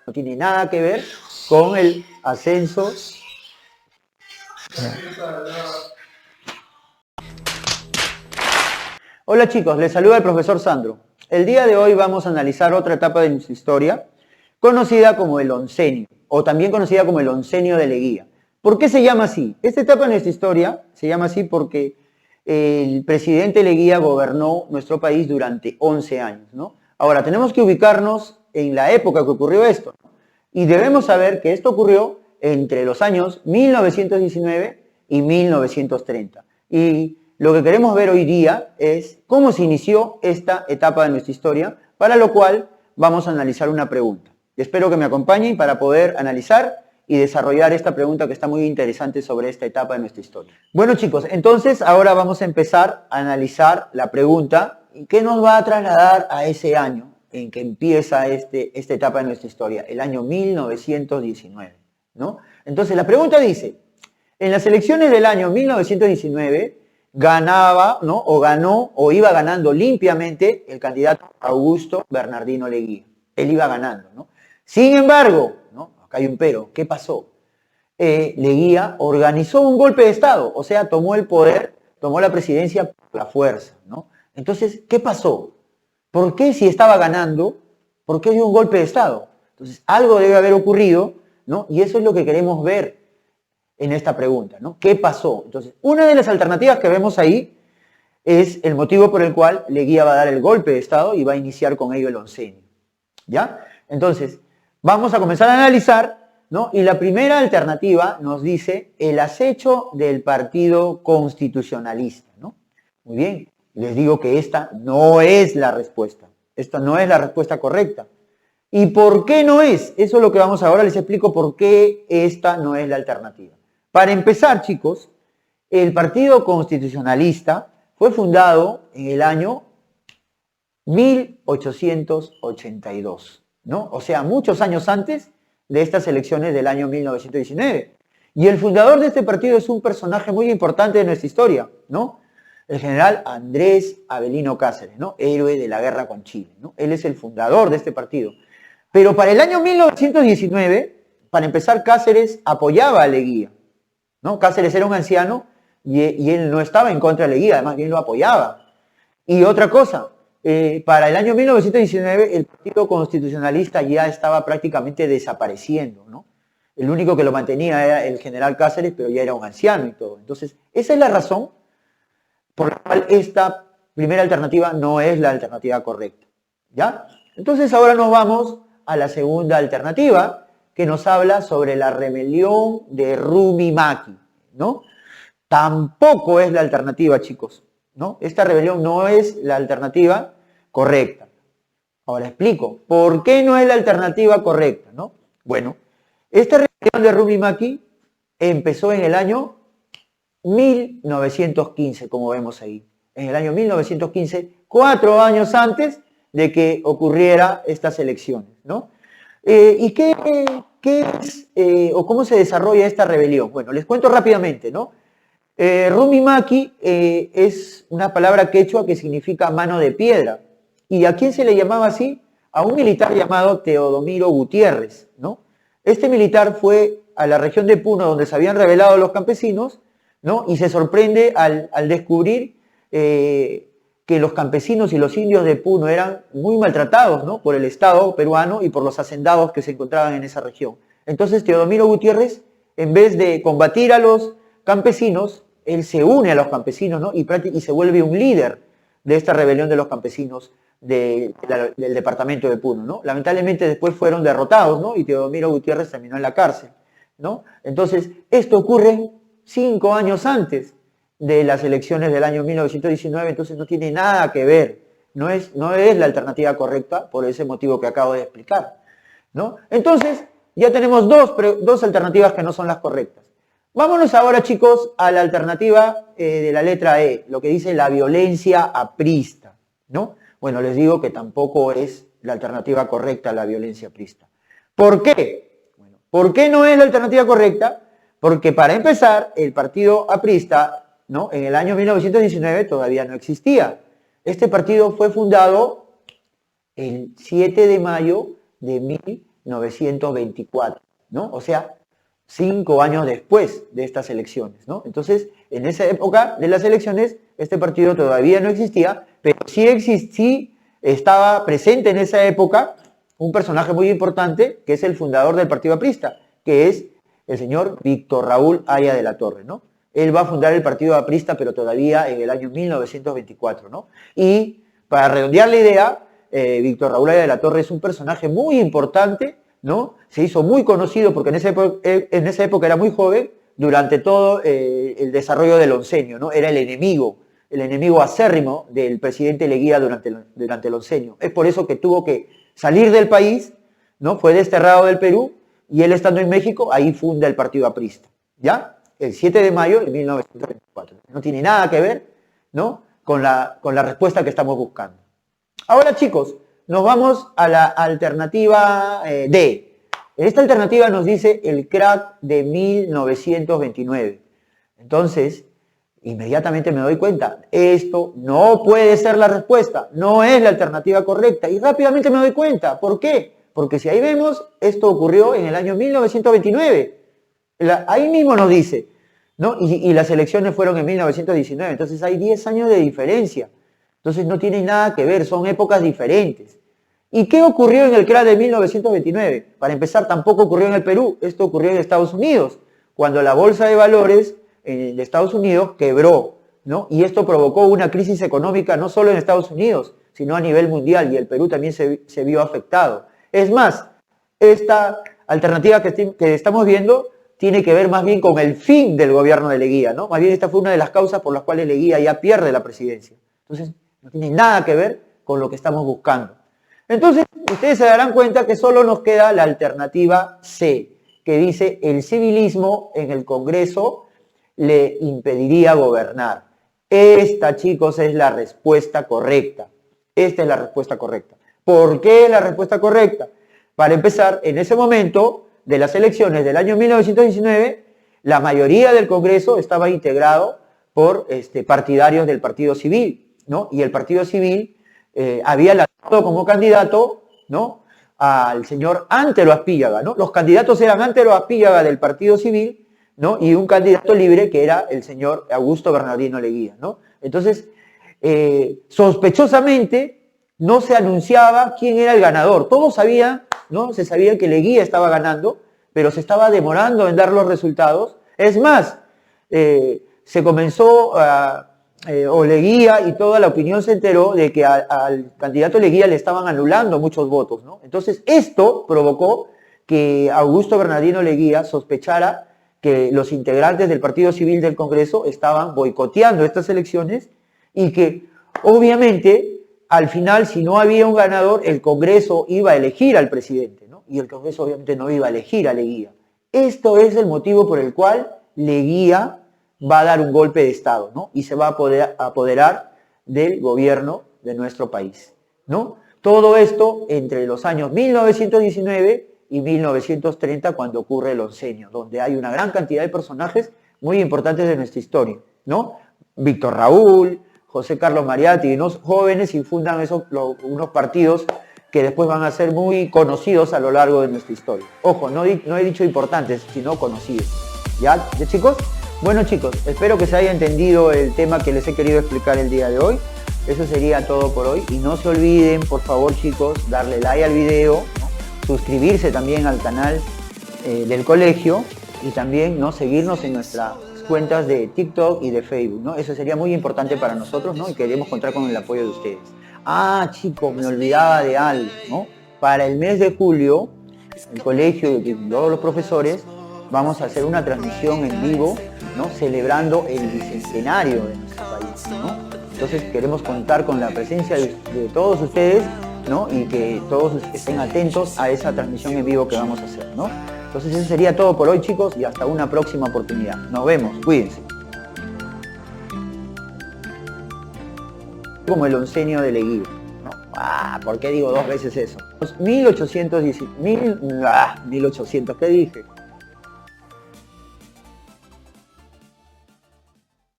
No tiene nada que ver con el ascenso. Hola chicos, les saluda el profesor Sandro. El día de hoy vamos a analizar otra etapa de nuestra historia, conocida como el oncenio, o también conocida como el oncenio de Leguía. ¿Por qué se llama así? Esta etapa de nuestra historia se llama así porque el presidente Leguía gobernó nuestro país durante 11 años, ¿no? Ahora, tenemos que ubicarnos en la época que ocurrió esto, ¿no? Y debemos saber que esto ocurrió entre los años 1919 y 1930. Y lo que queremos ver hoy día es cómo se inició esta etapa de nuestra historia, para lo cual vamos a analizar una pregunta. Espero que me acompañen para poder analizar y desarrollar esta pregunta que está muy interesante sobre esta etapa de nuestra historia. Bueno chicos, entonces ahora vamos a empezar a analizar la pregunta que nos va a trasladar a ese año en que empieza esta etapa de nuestra historia, el año 1919, ¿no? Entonces la pregunta dice, en las elecciones del año 1919 ganaba, ¿no? O ganó, o iba ganando limpiamente el candidato Augusto Bernardino Leguía. Él iba ganando, ¿no? Sin embargo, ¿no? Acá hay un pero, ¿qué pasó? Leguía organizó un golpe de Estado, o sea, tomó el poder, tomó la presidencia por la fuerza, ¿no? Entonces, ¿qué pasó? ¿Por qué si estaba ganando, por qué dio un golpe de Estado? Entonces, algo debe haber ocurrido, ¿no? Y eso es lo que queremos ver en esta pregunta, ¿no? ¿Qué pasó? Entonces, una de las alternativas que vemos ahí es el motivo por el cual Leguía va a dar el golpe de Estado y va a iniciar con ello el oncenio, ¿ya? Entonces, vamos a comenzar a analizar, ¿no? Y la primera alternativa nos dice el acecho del Partido Constitucionalista, ¿no? Muy bien, les digo que esta no es la respuesta. Esta no es la respuesta correcta. ¿Y por qué no es? Eso es lo que vamos ahora, les explico por qué esta no es la alternativa. Para empezar, chicos, el Partido Constitucionalista fue fundado en el año 1882, ¿no? O sea, muchos años antes de estas elecciones del año 1919. Y el fundador de este partido es un personaje muy importante de nuestra historia, ¿no? El general Andrés Avelino Cáceres, ¿no? Héroe de la guerra con Chile, ¿no? Él es el fundador de este partido. Pero para el año 1919, para empezar, Cáceres apoyaba a Leguía, ¿no? Cáceres era un anciano y él no estaba en contra de Leguía, además bien lo apoyaba. Y otra cosa, para el año 1919 el Partido Constitucionalista ya estaba prácticamente desapareciendo, ¿no? El único que lo mantenía era el general Cáceres, pero ya era un anciano y todo. Entonces, esa es la razón por la cual esta primera alternativa no es la alternativa correcta, ¿ya? Entonces ahora nos vamos a la segunda alternativa, que nos habla sobre la rebelión de Rumimaki, ¿no? Tampoco es la alternativa, chicos, ¿no? Esta rebelión no es la alternativa correcta. Ahora explico, ¿por qué no es la alternativa correcta, no? Bueno, esta rebelión de Rumimaki empezó en el año 1915, como vemos ahí. En el año 1915, 4 años antes de que ocurriera estas elecciones, ¿no? ¿Y qué es o cómo se desarrolla esta rebelión? Bueno, les cuento rápidamente, ¿no? Rumimaki es una palabra quechua que significa mano de piedra. ¿Y a quién se le llamaba así? A un militar llamado Teodomiro Gutiérrez, ¿no? Este militar fue a la región de Puno donde se habían rebelado los campesinos, ¿no? Y se sorprende al descubrir que los campesinos y los indios de Puno eran muy maltratados, ¿no? Por el Estado peruano y por los hacendados que se encontraban en esa región. Entonces Teodomiro Gutiérrez, en vez de combatir a los campesinos, él se une a los campesinos, ¿no? y se vuelve un líder de esta rebelión de los campesinos del departamento de Puno, ¿no? Lamentablemente después fueron derrotados, ¿no? Y Teodomiro Gutiérrez terminó en la cárcel, ¿no? Entonces, esto ocurre 5 años antes de las elecciones del año 1919, entonces no tiene nada que ver, no es la alternativa correcta por ese motivo que acabo de explicar, ¿no? Entonces, ya tenemos dos alternativas que no son las correctas. Vámonos ahora, chicos, a la alternativa de la letra E, lo que dice la violencia aprista, ¿no? Bueno, les digo que tampoco es la alternativa correcta la violencia aprista. ¿Por qué? Bueno, ¿por qué no es la alternativa correcta? Porque para empezar, el partido aprista, ¿no? En el año 1919 todavía no existía. Este partido fue fundado el 7 de mayo de 1924, ¿no? O sea, 5 años después de estas elecciones, ¿no? Entonces, en esa época de las elecciones, este partido todavía no existía, pero sí estaba presente en esa época un personaje muy importante, que es el fundador del Partido Aprista, que es el señor Víctor Raúl Haya de la Torre, ¿no? Él va a fundar el Partido Aprista, pero todavía en el año 1924, ¿no? Y para redondear la idea, Víctor Raúl Haya de la Torre es un personaje muy importante, ¿no? Se hizo muy conocido porque en esa época era muy joven, durante todo el desarrollo del oncenio, ¿no? Era el enemigo acérrimo del presidente Leguía durante el oncenio. Es por eso que tuvo que salir del país, ¿no? Fue desterrado del Perú y él estando en México, ahí funda el Partido Aprista, ¿ya? El 7 de mayo de 1924. No tiene nada que ver, ¿no? con la respuesta que estamos buscando. Ahora, chicos, nos vamos a la alternativa D. En esta alternativa nos dice el crack de 1929. Entonces, inmediatamente me doy cuenta, esto no puede ser la respuesta, no es la alternativa correcta. Y rápidamente me doy cuenta, ¿por qué? Porque si ahí vemos, esto ocurrió en el año 1929. Ahí mismo nos dice, ¿no? Y las elecciones fueron en 1919, entonces hay 10 años de diferencia. Entonces no tienen nada que ver, son épocas diferentes. ¿Y qué ocurrió en el crack de 1929? Para empezar, tampoco ocurrió en el Perú, esto ocurrió en Estados Unidos, cuando la bolsa de valores de Estados Unidos quebró, ¿no? Y esto provocó una crisis económica no solo en Estados Unidos, sino a nivel mundial, y el Perú también se vio afectado. Es más, esta alternativa que estamos viendo tiene que ver más bien con el fin del gobierno de Leguía, ¿no? Más bien esta fue una de las causas por las cuales Leguía ya pierde la presidencia. Entonces, no tiene nada que ver con lo que estamos buscando. Entonces, ustedes se darán cuenta que solo nos queda la alternativa C, que dice el civilismo en el Congreso le impediría gobernar. Esta, chicos, es la respuesta correcta. Esta es la respuesta correcta. ¿Por qué es la respuesta correcta? Para empezar, en ese momento de las elecciones del año 1919, la mayoría del Congreso estaba integrado por partidarios del Partido Civil, ¿no? Y el Partido Civil había lanzado como candidato, ¿no?, al señor Antero Aspíllaga, ¿no? Los candidatos eran Antero Aspíllaga del Partido Civil, ¿no?, y un candidato libre que era el señor Augusto Bernardino Leguía, ¿no? Entonces, sospechosamente, no se anunciaba quién era el ganador. Todos sabían, ¿no? Se sabía que Leguía estaba ganando, pero se estaba demorando en dar los resultados. Es más, se comenzó o Leguía y toda la opinión se enteró de que al candidato Leguía le estaban anulando muchos votos, ¿no? Entonces, esto provocó que Augusto Bernardino Leguía sospechara que los integrantes del Partido Civil del Congreso estaban boicoteando estas elecciones y que, obviamente, al final, si no había un ganador, el Congreso iba a elegir al presidente, ¿no? Y el Congreso obviamente no iba a elegir a Leguía. Esto es el motivo por el cual Leguía va a dar un golpe de Estado, ¿no? Y se va a apoderar del gobierno de nuestro país, ¿no? Todo esto entre los años 1919 y 1930, cuando ocurre el oncenio, donde hay una gran cantidad de personajes muy importantes de nuestra historia, ¿no? Víctor Raúl, José Carlos Mariátegui, unos jóvenes y fundan unos partidos que después van a ser muy conocidos a lo largo de nuestra historia. Ojo, no he dicho importantes, sino conocidos. ¿Ya chicos? Bueno, chicos, espero que se haya entendido el tema que les he querido explicar el día de hoy. Eso sería todo por hoy. Y no se olviden, por favor, chicos, darle like al video, ¿no?, suscribirse también al canal del colegio y también, ¿no?, seguirnos en nuestras cuentas de TikTok y de Facebook, ¿no? Eso sería muy importante para nosotros, ¿no? Y queremos contar con el apoyo de ustedes. Ah, chicos, me olvidaba de algo, ¿no? Para el mes de julio, el colegio y todos los profesores vamos a hacer una transmisión en vivo, ¿no?, celebrando el bicentenario de nuestro país, ¿no? Entonces queremos contar con la presencia de todos ustedes, ¿no?, y que todos estén atentos a esa transmisión en vivo que vamos a hacer, ¿no? Entonces eso sería todo por hoy, chicos, y hasta una próxima oportunidad. Nos vemos, cuídense. Como el oncenio de Leguía, ¿no? ¿Por qué digo 2 veces eso? 1800, ¿qué dije?